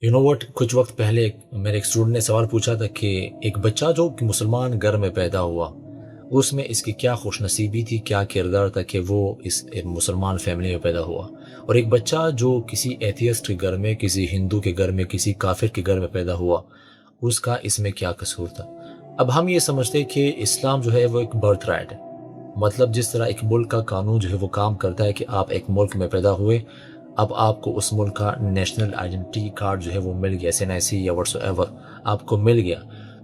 what کچھ وقت پہلے میرے ایک اسٹوڈنٹ نے سوال پوچھا تھا کہ ایک بچہ جو مسلمان گھر میں پیدا ہوا اس میں اس کی کیا خوش نصیبی تھی، کیا کردار تھا کہ وہ اس ایک مسلمان فیملی میں پیدا ہوا، اور ایک بچہ جو کسی ایتھیسٹ کے گھر میں، کسی ہندو کے گھر میں، کسی کافر کے گھر میں پیدا ہوا اس کا اس میں کیا قصور تھا۔ اب ہم یہ سمجھتے ہیں کہ اسلام جو ہے وہ ایک برتھ رائٹ ہے، مطلب جس طرح ایک ملک کا قانون جو ہے وہ کام کرتا ہے کہ آپ ایک ملک میں پیدا ہوئے، اب آپ کو اس ملک کا نیشنل آئیڈینٹی کارڈ جو ہے وہ مل گیا، SNIC یا واٹس ایور آپ کو مل گیا،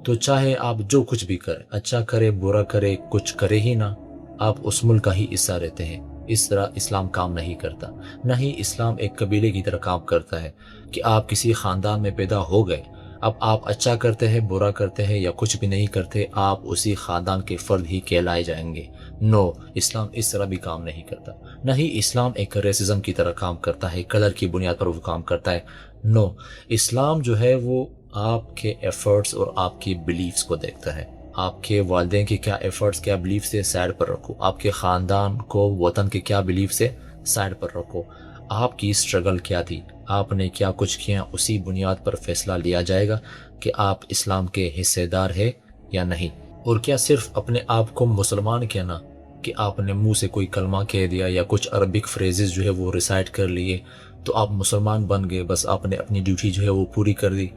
تو چاہے آپ جو کچھ بھی کریں، اچھا کرے برا کرے، کچھ کرے ہی نہ، آپ اس ملک کا ہی حصہ رہتے ہیں۔ اس طرح اسلام کام نہیں کرتا، نہ ہی اسلام ایک قبیلے کی طرح کام کرتا ہے کہ آپ کسی خاندان میں پیدا ہو گئے، اب آپ اچھا کرتے ہیں برا کرتے ہیں یا کچھ بھی نہیں کرتے، آپ اسی خاندان کے فرد ہی کہلائے جائیں گے۔ نو، اسلام اس طرح بھی کام نہیں کرتا، نہ ہی اسلام ایک ریسزم کی طرح کام کرتا ہے، کلر کی بنیاد پر وہ کام کرتا ہے۔ نو، اسلام جو ہے وہ آپ کے ایفرٹس اور آپ کی بلیفز کو دیکھتا ہے۔ آپ کے والدین کے کیا ایفرٹس، کیا بلیفز سے سائڈ پر رکھو، آپ کے خاندان کو، وطن کے کیا بلیف سے سائڈ پر رکھو، آپ کی اسٹرگل کیا تھی، آپ نے کیا کچھ کیا، اسی بنیاد پر فیصلہ لیا جائے گا کہ آپ اسلام کے حصے دار ہیں یا نہیں۔ اور کیا صرف اپنے آپ کو مسلمان کہنا کہ آپ نے منہ سے کوئی کلمہ کہہ دیا یا کچھ عربک فریزز جو ہے وہ ریسائٹ کر لیے تو آپ مسلمان بن گئے، بس آپ نے اپنی ڈیوٹی جو ہے وہ پوری کر دی،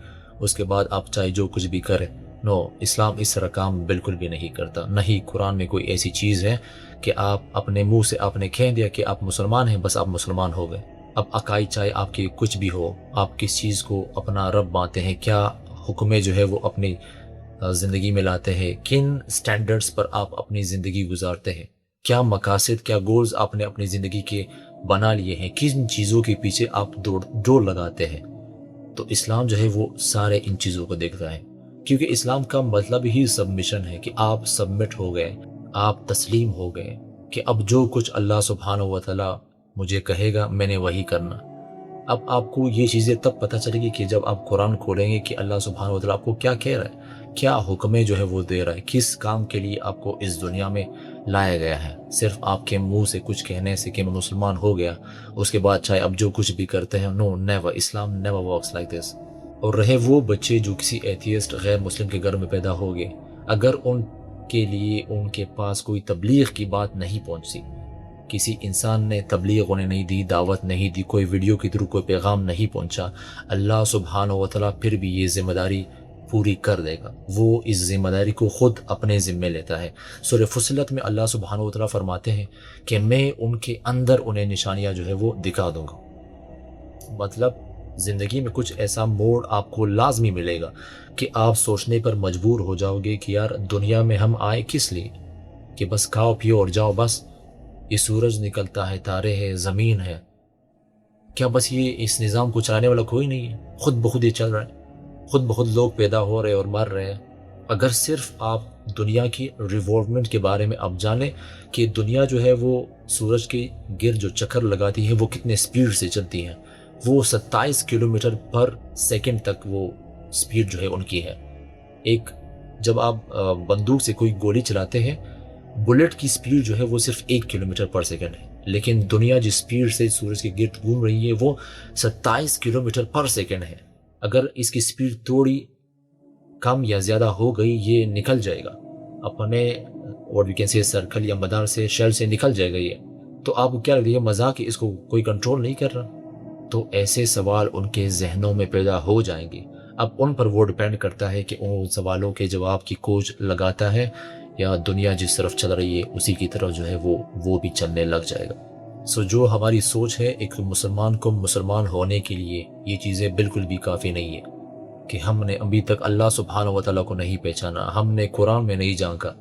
اس کے بعد آپ چاہے جو کچھ بھی کریں؟ نو، اسلام اس طرح کام بالکل بھی نہیں کرتا، نہ ہی قرآن میں کوئی ایسی چیز ہے کہ آپ اپنے منہ سے آپ نے کہہ دیا کہ آپ مسلمان ہیں، بس آپ مسلمان ہو گئے۔ اب عقائد چاہے آپ کے کچھ بھی ہو، آپ کس چیز کو اپنا رب مانتے ہیں، کیا حکمیں جو ہے وہ اپنی زندگی میں لاتے ہیں، کن سٹینڈرڈز پر آپ اپنی زندگی گزارتے ہیں، کیا مقاصد، کیا گولز آپ نے اپنی زندگی کے بنا لیے ہیں، کن چیزوں کے پیچھے آپ دوڑ لگاتے ہیں، تو اسلام جو ہے وہ سارے ان چیزوں کو دیکھتا ہے، کیونکہ اسلام کا مطلب ہی سبمیشن ہے کہ آپ سبمٹ ہو گئے، آپ تسلیم ہو گئے کہ اب جو کچھ اللہ سبحانہ و تعالی مجھے کہے گا میں نے وہی کرنا۔ اب آپ کو یہ چیزیں تب پتہ چلے گی کہ جب آپ قرآن کھولیں گے کہ اللہ سبحانہ و تعالیٰ آپ کو کیا کہہ رہا ہے، کیا حکمیں جو ہے وہ دے رہا ہے، کس کام کے لیے آپ کو اس دنیا میں لایا گیا ہے۔ صرف آپ کے منہ سے کچھ کہنے سے کہ میں مسلمان ہو گیا، اس کے بعد چاہے اب جو کچھ بھی کرتے ہیں، no never, Islam never works like this. اور رہے وہ بچے جو کسی ایتھیسٹ غیر مسلم کے گھر میں پیدا ہو گئے، اگر ان کے لیے ان کے پاس کوئی تبلیغ کی بات نہیں پہنچی، کسی انسان نے تبلیغ انہیں نہیں دی، دعوت نہیں دی، کوئی ویڈیو کے تھرو کوئی پیغام نہیں پہنچا، اللہ سبحانہ و تعالیٰ پھر بھی یہ ذمہ داری پوری کر دے گا، وہ اس ذمہ داری کو خود اپنے ذمے لیتا ہے۔ سورہ فصلت میں اللہ سبحانہ و تعالیٰ فرماتے ہیں کہ میں ان کے اندر انہیں نشانیاں جو ہے وہ دکھا دوں گا، مطلب زندگی میں کچھ ایسا موڑ آپ کو لازمی ملے گا کہ آپ سوچنے پر مجبور ہو جاؤ گے کہ یار دنیا میں ہم آئے کس لیے، کہ بس کھاؤ پیو اور جاؤ، بس یہ سورج نکلتا ہے، تارے ہے، زمین ہے، کیا بس یہ اس نظام کو چلانے والا کوئی نہیں ہے؟ خود بخود یہ چل رہا ہے، خود بخود لوگ پیدا ہو رہے اور مر رہے ہیں۔ اگر صرف آپ دنیا کی ریوالومنٹ کے بارے میں آپ جانیں کہ دنیا جو ہے وہ سورج کے گرد جو چکر لگاتی ہے وہ کتنے سپیڈ سے چلتی ہیں، وہ 27 کلومیٹر پر سیکنڈ تک وہ سپیڈ جو ہے ان کی ہے۔ ایک جب آپ بندوق سے کوئی گولی چلاتے ہیں، بلٹ کی سپیڈ جو ہے وہ صرف 1 کلومیٹر پر سیکنڈ ہے، لیکن دنیا جس سپیڈ سے سورج کے گرد گھوم رہی ہے وہ 27 کلومیٹر پر سیکنڈ ہے۔ اگر اس کی سپیڈ تھوڑی کم یا زیادہ ہو گئی یہ نکل جائے گا اپنے اور وی کین سے سرکل یا مدار سے، شیل سے نکل جائے گا یہ، تو آپ کو کیا لگتا ہے یہ مذاق ہے، اس کو کوئی کنٹرول نہیں کر رہا؟ تو ایسے سوال ان کے ذہنوں میں پیدا ہو جائیں گے۔ اب ان پر وہ ڈیپینڈ کرتا ہے کہ ان سوالوں کے جواب کی کھوج لگاتا ہے یا دنیا جس طرف چل رہی ہے اسی کی طرف جو ہے وہ بھی چلنے لگ جائے گا۔ جو ہماری سوچ ہے ایک مسلمان کو مسلمان ہونے کے لیے یہ چیزیں بالکل بھی کافی نہیں ہے کہ ہم نے ابھی تک اللہ سبحانہ و تعالیٰ کو نہیں پہچانا، ہم نے قرآن میں نہیں جھانکا،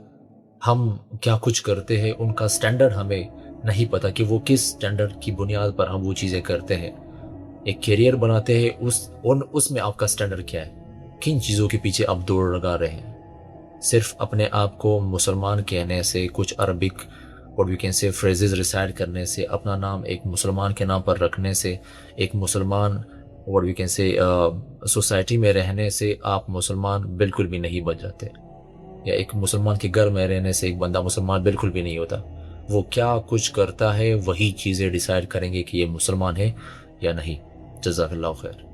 ہم کیا کچھ کرتے ہیں ان کا سٹینڈرڈ ہمیں نہیں پتا کہ وہ کس سٹینڈرڈ کی بنیاد پر ہم وہ چیزیں کرتے ہیں۔ ایک کیریئر بناتے ہیں، اس میں آپ کا سٹینڈرڈ کیا ہے، کن چیزوں کے پیچھے آپ دوڑ لگا رہے ہیں؟ صرف اپنے آپ کو مسلمان کہنے سے، کچھ عربک اور وی کین سے فریزز ریسائٹ کرنے سے، اپنا نام ایک مسلمان کے نام پر رکھنے سے، ایک مسلمان اور وی کین سے سوسائٹی میں رہنے سے آپ مسلمان بالکل بھی نہیں بن جاتے، یا ایک مسلمان کے گھر میں رہنے سے ایک بندہ مسلمان بالکل بھی نہیں ہوتا۔ وہ کیا کچھ کرتا ہے وہی چیزیں ڈیسائیڈ کریں گے کہ یہ مسلمان ہے یا نہیں۔ جزاک اللہ خیر۔